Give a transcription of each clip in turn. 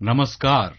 नमस्कार।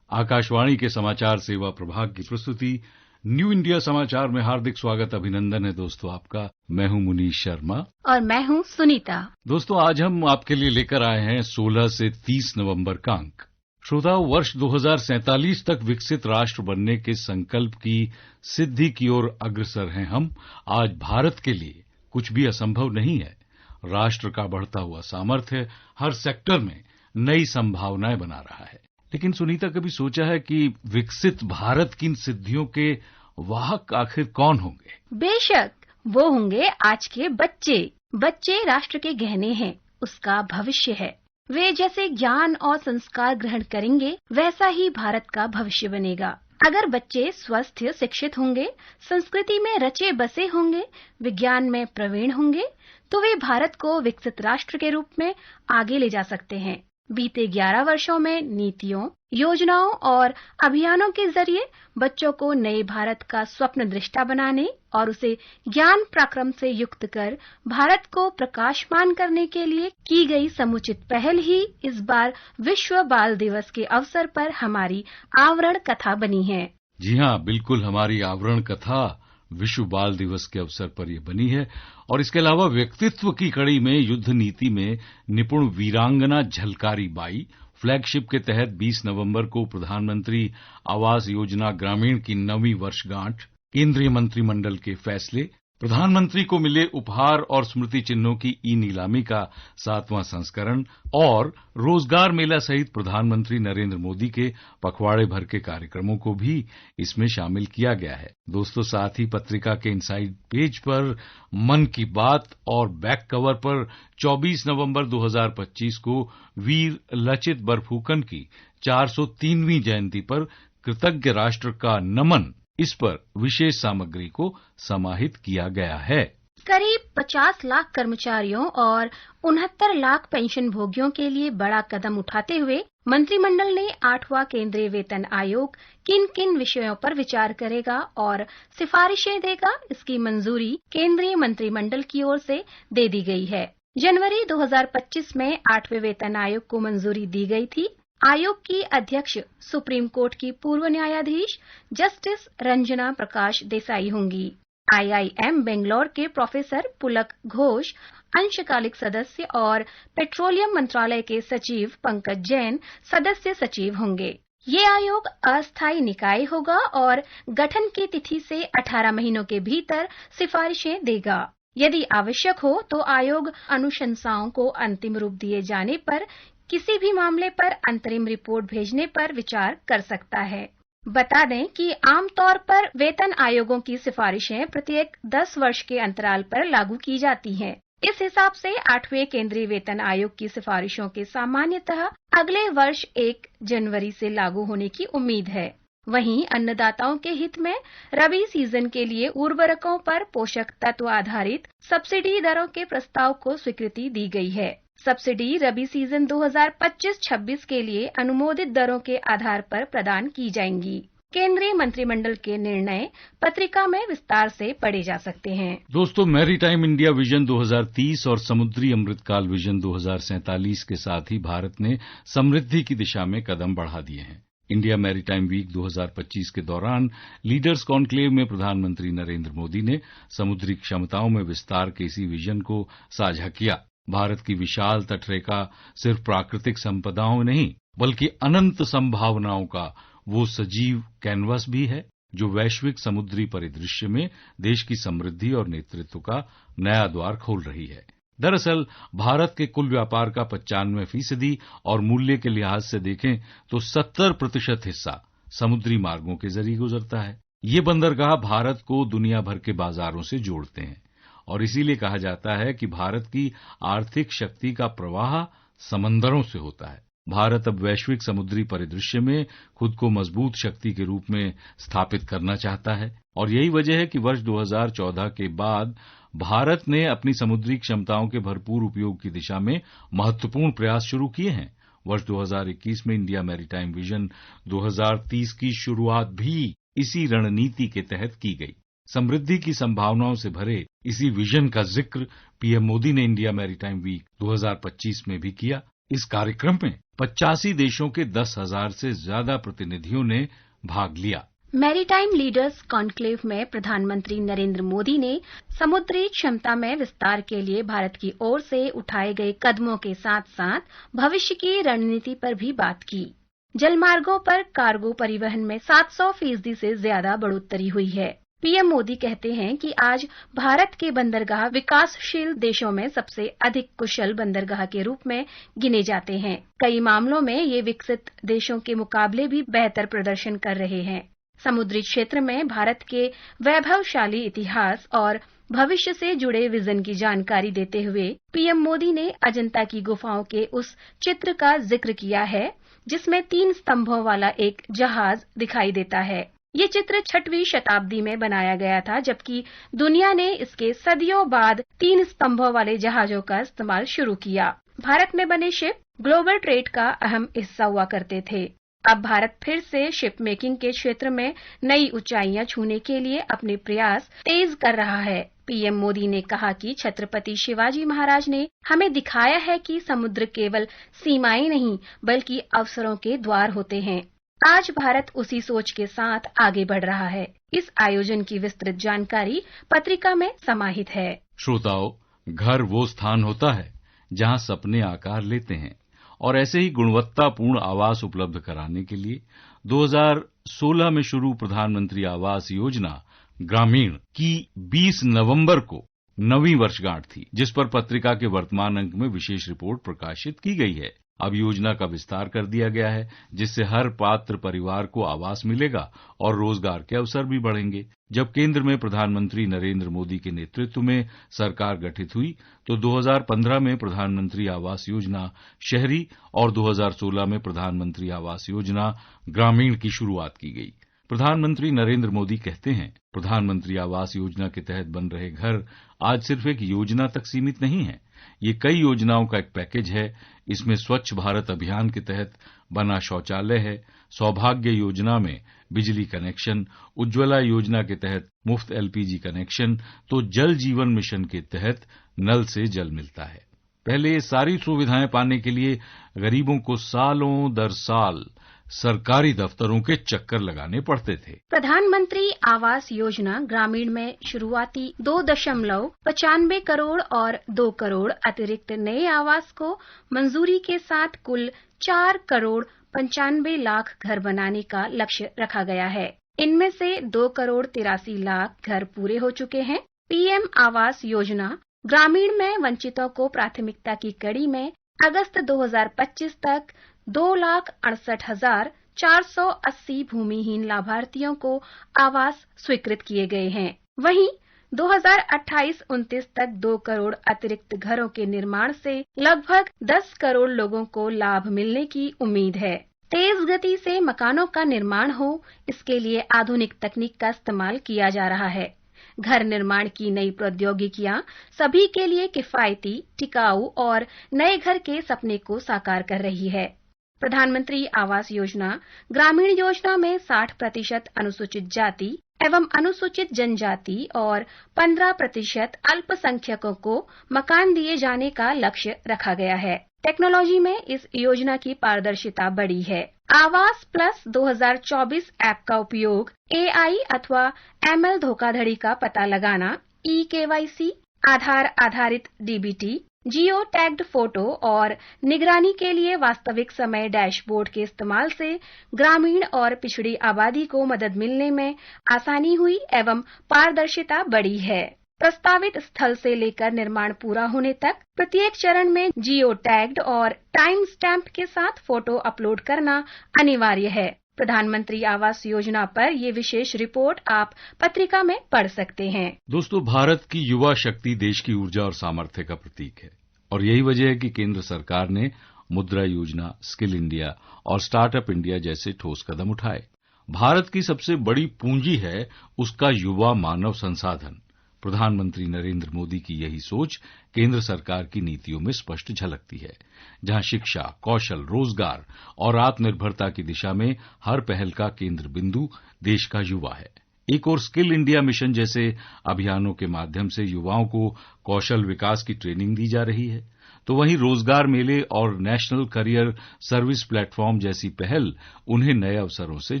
आकाशवाणी के समाचार सेवा प्रभाग की प्रस्तुति न्यू इंडिया समाचार में हार्दिक स्वागत अभिनंदन है दोस्तों आपका। मैं हूं मुनीश शर्मा और मैं हूं सुनीता। दोस्तों आज हम आपके लिए लेकर आए हैं 16 से 30 नवंबर का अंक। श्रोताओं, वर्ष 2047 तक विकसित राष्ट्र बनने के संकल्प की सिद्धि की ओर अग्रसर हैं हम। आज भारत के लिए कुछ भी असंभव नहीं है। राष्ट्र का बढ़ता हुआ सामर्थ्य हर सेक्टर में नई संभावनाएं बना रहा है। लेकिन सुनीता, कभी सोचा है कि विकसित भारत की इन सिद्धियों के वाहक आखिर कौन होंगे? बेशक वो होंगे आज के बच्चे। बच्चे राष्ट्र के गहने हैं, उसका भविष्य है। वे जैसे ज्ञान और संस्कार ग्रहण करेंगे, वैसा ही भारत का भविष्य बनेगा। अगर बच्चे स्वस्थ शिक्षित होंगे, संस्कृति में रचे बसे होंगे, विज्ञान में प्रवीण होंगे, तो वे भारत को विकसित राष्ट्र के रूप में आगे ले जा सकते हैं। बीते 11 वर्षों में नीतियों, योजनाओं और अभियानों के जरिए बच्चों को नए भारत का स्वप्न दृष्टा बनाने और उसे ज्ञान पराक्रम से युक्त कर भारत को प्रकाशमान करने के लिए की गई समुचित पहल ही इस बार विश्व बाल दिवस के अवसर पर हमारी आवरण कथा बनी है। जी हाँ, बिल्कुल, हमारी आवरण कथा विश्व बाल दिवस के अवसर पर यह बनी है। और इसके अलावा व्यक्तित्व की कड़ी में युद्ध नीति में निपुण वीरांगना झलकारी बाई फ्लैगशिप के तहत 20 नवंबर को प्रधानमंत्री आवास योजना ग्रामीण की 9वीं वर्षगांठ, केंद्रीय मंत्रिमंडल के फैसले, प्रधानमंत्री को मिले उपहार और स्मृति चिन्हों की ई नीलामी का 7वां संस्करण और रोजगार मेला सहित प्रधानमंत्री नरेंद्र मोदी के पखवाड़े भर के कार्यक्रमों को भी इसमें शामिल किया गया है। दोस्तों, साथ ही पत्रिका के इनसाइड पेज पर मन की बात और बैक कवर पर 24 नवंबर 2025 को वीर लचित बरफुकन की 403वीं जयंती पर कृतज्ञ राष्ट्र का नमन, इस पर विशेष सामग्री को समाहित किया गया है। करीब 50 लाख कर्मचारियों और 69 लाख पेंशन भोगियों के लिए बड़ा कदम उठाते हुए मंत्रिमंडल ने 8वां केंद्रीय वेतन आयोग किन किन विषयों पर विचार करेगा और सिफारिशें देगा, इसकी मंजूरी केंद्रीय मंत्रिमंडल की ओर से दे दी गई है। जनवरी 2025 में 8वें वेतन आयोग को मंजूरी दी गई थी। आयोग की अध्यक्ष सुप्रीम कोर्ट की पूर्व न्यायाधीश जस्टिस रंजना प्रकाश देसाई होंगी। IIM बेंगलोर के प्रोफेसर पुलक घोष अंशकालिक सदस्य और पेट्रोलियम मंत्रालय के सचिव पंकज जैन सदस्य सचिव होंगे। ये आयोग अस्थायी निकाय होगा और गठन की तिथि से 18 महीनों के भीतर सिफारिशें देगा। यदि आवश्यक हो तो आयोग अनुशंसाओं को अंतिम रूप दिए जाने पर किसी भी मामले पर अंतरिम रिपोर्ट भेजने पर विचार कर सकता है। बता दें कि आमतौर पर वेतन आयोगों की सिफारिशें प्रत्येक 10 वर्ष के अंतराल पर लागू की जाती हैं। इस हिसाब से 8वें केंद्रीय वेतन आयोग की सिफारिशों के सामान्यतः अगले वर्ष 1 जनवरी से लागू होने की उम्मीद है। वहीं अन्नदाताओं के हित में रबी सीजन के लिए उर्वरकों पर पोषक तत्व आधारित सब्सिडी दरों के प्रस्ताव को स्वीकृति दी गई है। सब्सिडी रबी सीजन 2025-26 के लिए अनुमोदित दरों के आधार पर प्रदान की जाएंगी। केंद्रीय मंत्रिमंडल के निर्णय पत्रिका में विस्तार से पढ़े जा सकते हैं। दोस्तों, मैरीटाइम इंडिया विजन 2030 और समुद्री अमृतकाल विजन 2047 के साथ ही भारत ने समृद्धि की दिशा में कदम बढ़ा दिए हैं। इंडिया मैरीटाइम वीक 2025 के दौरान लीडर्स कॉन्क्लेव में प्रधानमंत्री नरेंद्र मोदी ने समुद्री क्षमताओं में विस्तार के इसी विजन को साझा किया। भारत की विशाल तटरेखा सिर्फ प्राकृतिक संपदाओं नहीं बल्कि अनंत संभावनाओं का वो सजीव कैनवस भी है जो वैश्विक समुद्री परिदृश्य में देश की समृद्धि और नेतृत्व का नया द्वार खोल रही है। दरअसल भारत के कुल व्यापार का 95% और मूल्य के लिहाज से देखें तो 70% हिस्सा समुद्री मार्गों के जरिए गुजरता है। ये बंदरगाह भारत को दुनिया भर के बाजारों से जोड़ते हैं और इसीलिए कहा जाता है कि भारत की आर्थिक शक्ति का प्रवाह समंदरों से होता है। भारत अब वैश्विक समुद्री परिदृश्य में खुद को मजबूत शक्ति के रूप में स्थापित करना चाहता है और यही वजह है कि वर्ष 2014 के बाद भारत ने अपनी समुद्री क्षमताओं के भरपूर उपयोग की दिशा में महत्वपूर्ण प्रयास शुरू किए हैं। वर्ष 2021 में इंडिया मैरीटाइम विजन 2030 की शुरुआत भी इसी रणनीति के तहत की गई। समृद्धि की संभावनाओं से भरे इसी विजन का जिक्र पीएम मोदी ने इंडिया मैरीटाइम वीक 2025 में भी किया। इस कार्यक्रम में 85 देशों के 10,000 से ज्यादा प्रतिनिधियों ने भाग लिया। मैरीटाइम लीडर्स कॉन्क्लेव में प्रधानमंत्री नरेंद्र मोदी ने समुद्री क्षमता में विस्तार के लिए भारत की ओर से उठाए गए कदमों के साथ-साथ भविष्य की रणनीति पर भी बात की। जलमार्गों पर कार्गो परिवहन में 700% से ज्यादा बढ़ोतरी हुई है। पीएम मोदी कहते हैं कि आज भारत के बंदरगाह विकासशील देशों में सबसे अधिक कुशल बंदरगाह के रूप में गिने जाते हैं। कई मामलों में ये विकसित देशों के मुकाबले भी बेहतर प्रदर्शन कर रहे हैं। समुद्री क्षेत्र में भारत के वैभवशाली इतिहास और भविष्य से जुड़े विजन की जानकारी देते हुए पीएम मोदी ने अजंता की गुफाओं के उस चित्र का जिक्र किया है जिसमें 3 स्तंभों वाला एक जहाज दिखाई देता है। ये चित्र 6वीं शताब्दी में बनाया गया था, जबकि दुनिया ने इसके सदियों बाद 3 स्तंभों वाले जहाजों का इस्तेमाल शुरू किया। भारत में बने शिप ग्लोबल ट्रेड का अहम हिस्सा हुआ करते थे। अब भारत फिर से शिप मेकिंग के क्षेत्र में नई ऊंचाइयां छूने के लिए अपने प्रयास तेज कर रहा है। पीएम मोदी ने कहा कि छत्रपति शिवाजी महाराज ने हमें दिखाया है कि समुद्र केवल सीमाएं नहीं बल्कि अवसरों के द्वार होते हैं। आज भारत उसी सोच के साथ आगे बढ़ रहा है। इस आयोजन की विस्तृत जानकारी पत्रिका में समाहित है। श्रोताओं, घर वो स्थान होता है जहां सपने आकार लेते हैं और ऐसे ही गुणवत्तापूर्ण आवास उपलब्ध कराने के लिए 2016 में शुरू प्रधानमंत्री आवास योजना ग्रामीण की 20 नवंबर को 9वीं वर्षगांठ थी, जिस पर पत्रिका के वर्तमान अंक में विशेष रिपोर्ट प्रकाशित की गई है। अब योजना का विस्तार कर दिया गया है, जिससे हर पात्र परिवार को आवास मिलेगा और रोजगार के अवसर भी बढ़ेंगे। जब केंद्र में प्रधानमंत्री नरेंद्र मोदी के नेतृत्व में सरकार गठित हुई तो 2015 में प्रधानमंत्री आवास योजना शहरी और 2016 में प्रधानमंत्री आवास योजना ग्रामीण की शुरुआत की गई। प्रधानमंत्री नरेंद्र मोदी कहते हैं, प्रधानमंत्री आवास योजना के तहत बन रहे घर आज सिर्फ एक योजना तक सीमित नहीं है, ये कई योजनाओं का एक पैकेज है। इसमें स्वच्छ भारत अभियान के तहत बना शौचालय है, सौभाग्य योजना में बिजली कनेक्शन, उज्ज्वला योजना के तहत मुफ्त एलपीजी कनेक्शन, तो जल जीवन मिशन के तहत नल से जल मिलता है। पहले ये सारी सुविधाएं पाने के लिए गरीबों को सालों दर साल सरकारी दफ्तरों के चक्कर लगाने पड़ते थे। प्रधानमंत्री आवास योजना ग्रामीण में शुरुआती 2.95 करोड़ और 2 करोड़ अतिरिक्त नए आवास को मंजूरी के साथ कुल 4 करोड़ 95 लाख घर बनाने का लक्ष्य रखा गया है। इनमें से 2 करोड़ 83 लाख घर पूरे हो चुके हैं। पीएम आवास योजना ग्रामीण में वंचितों को प्राथमिकता की कड़ी में अगस्त 2025 तक 2,68,480 भूमिहीन लाभार्थियों को आवास स्वीकृत किए गए हैं। वहीं 2028-29 तक 2 करोड़ अतिरिक्त घरों के निर्माण से लगभग 10 करोड़ लोगों को लाभ मिलने की उम्मीद है। तेज गति से मकानों का निर्माण हो, इसके लिए आधुनिक तकनीक का इस्तेमाल किया जा रहा है। घर निर्माण की नई प्रौद्योगिकियां सभी के लिए किफायती, टिकाऊ और नए घर के सपने को साकार कर रही है। प्रधानमंत्री आवास योजना ग्रामीण योजना में 60% अनुसूचित जाति एवं अनुसूचित जनजाति और 15% अल्पसंख्यकों को मकान दिए जाने का लक्ष्य रखा गया है। टेक्नोलॉजी में इस योजना की पारदर्शिता बढ़ी है। आवास प्लस 2024 ऐप का उपयोग एआई अथवा एमएल धोखाधड़ी का पता लगाना, ई-केवाईसी, आधार आधारित डीबीटी, जियो टैग्ड फोटो और निगरानी के लिए वास्तविक समय डैशबोर्ड के इस्तेमाल से ग्रामीण और पिछड़ी आबादी को मदद मिलने में आसानी हुई एवं पारदर्शिता बढ़ी है। प्रस्तावित स्थल से लेकर निर्माण पूरा होने तक प्रत्येक चरण में जियो टैग्ड और टाइम स्टैंप के साथ फोटो अपलोड करना अनिवार्य है। प्रधानमंत्री आवास योजना पर ये विशेष रिपोर्ट आप पत्रिका में पढ़ सकते हैं। दोस्तों, भारत की युवा शक्ति देश की ऊर्जा और सामर्थ्य का प्रतीक है और यही वजह है कि केंद्र सरकार ने मुद्रा योजना, स्किल इंडिया और स्टार्टअप इंडिया जैसे ठोस कदम उठाए। भारत की सबसे बड़ी पूंजी है उसका युवा मानव संसाधन। प्रधानमंत्री नरेंद्र मोदी की यही सोच केंद्र सरकार की नीतियों में स्पष्ट झलकती है, जहां शिक्षा, कौशल, रोजगार और आत्मनिर्भरता की दिशा में हर पहल का केंद्र बिंदु देश का युवा है। एक और स्किल इंडिया मिशन जैसे अभियानों के माध्यम से युवाओं को कौशल विकास की ट्रेनिंग दी जा रही है। तो वहीं रोजगार मेले और नेशनल करियर सर्विस प्लेटफॉर्म जैसी पहल उन्हें नए अवसरों से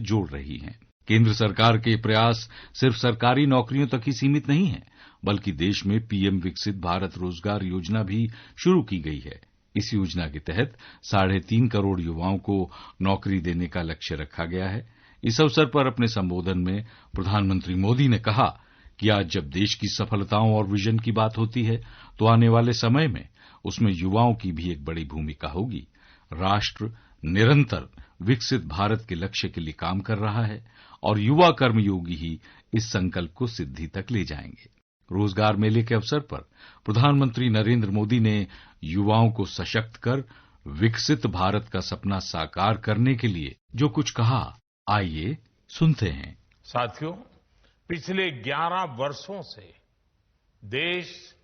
जोड़ रही हैं। केंद्र सरकार के प्रयास सिर्फ सरकारी नौकरियों तक ही सीमित नहीं है, बल्कि देश में पीएम विकसित भारत रोजगार योजना भी शुरू की गई है। इस योजना के तहत 3.5 करोड़ युवाओं को नौकरी देने का लक्ष्य रखा गया है। इस अवसर पर अपने संबोधन में प्रधानमंत्री मोदी ने कहा कि आज जब देश की सफलताओं और विजन की बात होती है, तो आने वाले समय में उसमें युवाओं की भी एक बड़ी भूमिका होगी। राष्ट्र निरंतर विकसित भारत के लक्ष्य के लिए काम कर रहा है और युवा कर्मयोगी ही इस संकल्प को सिद्धि तक ले जाएंगे। रोजगार मेले के अवसर पर प्रधानमंत्री नरेंद्र मोदी ने युवाओं को सशक्त कर विकसित भारत का सपना साकार करने के लिए जो कुछ कहा, आइए सुनते हैं। साथियों, पिछले 11 वर्षों से देश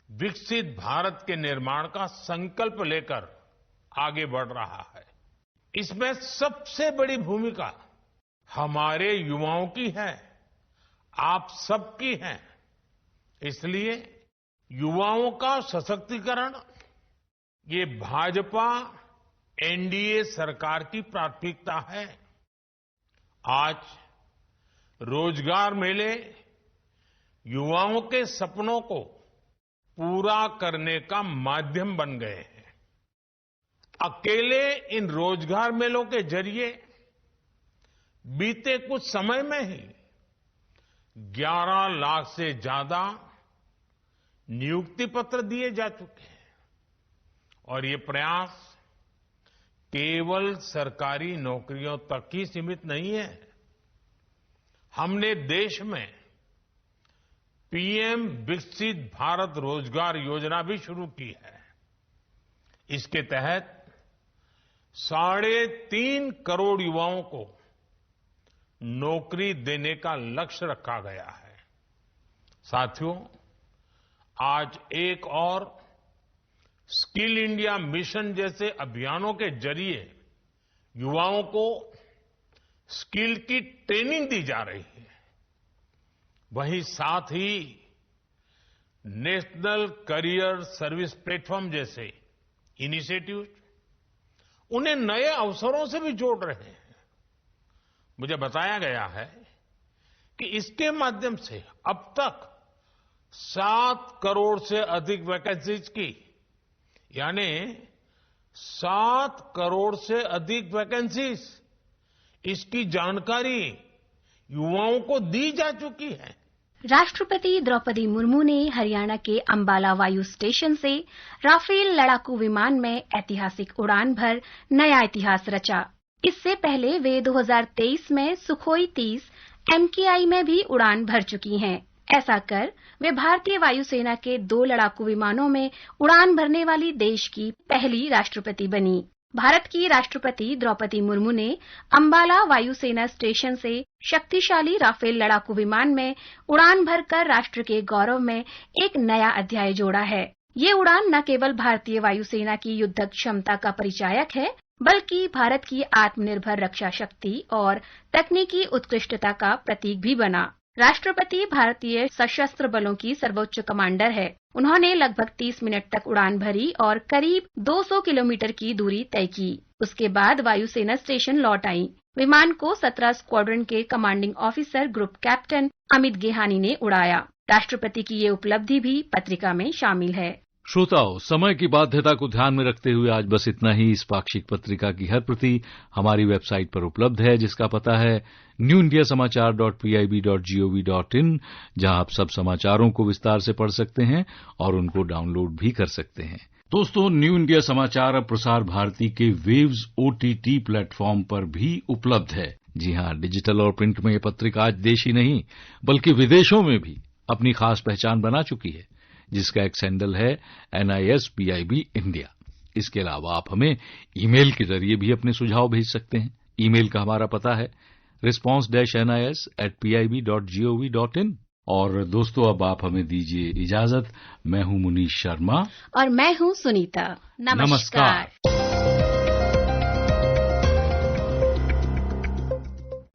विकसित भारत के निर्माण का संकल्प लेकर आगे बढ़ रहा है। इसमें सबसे बड़ी भूमिका हमारे युवाओं की है, आप सबकी है। इसलिए युवाओं का सशक्तिकरण ये भाजपा एनडीए सरकार की प्राथमिकता है। आज रोजगार मेले युवाओं के सपनों को पूरा करने का माध्यम बन गए हैं। अकेले इन रोजगार मेलों के जरिए बीते कुछ समय में ही 11 लाख से ज्यादा नियुक्ति पत्र दिए जा चुके हैं और ये प्रयास केवल सरकारी नौकरियों तक ही सीमित नहीं है। हमने देश में पीएम विकसित भारत रोजगार योजना भी शुरू की है। इसके तहत 3.5 करोड़ युवाओं को नौकरी देने का लक्ष्य रखा गया है। साथियों, आज एक और स्किल इंडिया मिशन जैसे अभियानों के जरिए युवाओं को स्किल की ट्रेनिंग दी जा रही है। वहीं साथ ही नेशनल करियर सर्विस प्लेटफॉर्म जैसे इनिशिएटिव उन्हें नए अवसरों से भी जोड़ रहे हैं। मुझे बताया गया है कि इसके माध्यम से अब तक 7 करोड़ से अधिक वैकेंसीज की, यानी 7 करोड़ से अधिक वैकेंसीज, इसकी जानकारी युवाओं को दी जा चुकी है। राष्ट्रपति द्रौपदी मुर्मू ने हरियाणा के अंबाला वायु स्टेशन से राफेल लड़ाकू विमान में ऐतिहासिक उड़ान भर नया इतिहास रचा। इससे पहले वे 2023 में सुखोई 30 MKI में भी उड़ान भर चुकी हैं। ऐसा कर वे भारतीय वायुसेना के 2 लड़ाकू विमानों में उड़ान भरने वाली देश की पहली राष्ट्रपति बनी। भारत की राष्ट्रपति द्रौपदी मुर्मू ने अंबाला वायुसेना स्टेशन से शक्तिशाली राफेल लड़ाकू विमान में उड़ान भरकर राष्ट्र के गौरव में एक नया अध्याय जोड़ा है। ये उड़ान न केवल भारतीय वायुसेना की युद्धक क्षमता का परिचायक है, बल्कि भारत की आत्मनिर्भर रक्षा शक्ति और तकनीकी उत्कृष्टता का प्रतीक भी बना। राष्ट्रपति भारतीय सशस्त्र बलों की सर्वोच्च कमांडर है। उन्होंने लगभग 30 मिनट तक उड़ान भरी और करीब 200 किलोमीटर की दूरी तय की। उसके बाद वायुसेना स्टेशन लौट आई। विमान को 17 स्क्वाड्रन के commanding officer group captain Amit Gehani ने उड़ाया। राष्ट्रपति की ये उपलब्धि भी पत्रिका में शामिल है। श्रोताओं, समय की बाध्यता को ध्यान में रखते हुए आज बस इतना ही। इस पाक्षिक पत्रिका की हर प्रति हमारी वेबसाइट पर उपलब्ध है, जिसका पता है newindiasamaachar.pib.gov.in, जहां आप सब समाचारों को विस्तार से पढ़ सकते हैं और उनको डाउनलोड भी कर सकते हैं। दोस्तों, न्यू इंडिया समाचार अब प्रसार भारती के वेव्स OTT प्लेटफॉर्म पर भी उपलब्ध है। जी हां, डिजिटल और प्रिंट में ये पत्रिका आज देश ही नहीं बल्कि विदेशों में भी अपनी खास पहचान बना चुकी है, जिसका एक हैंडल है NISPIB इंडिया। इसके अलावा आप हमें ईमेल के जरिए भी अपने सुझाव भेज सकते हैं। ईमेल का हमारा पता है response-nis@pib.gov.in। और दोस्तों, अब आप हमें दीजिए इजाजत। मैं हूं मुनीश शर्मा और मैं हूं सुनीता। नमस्कार।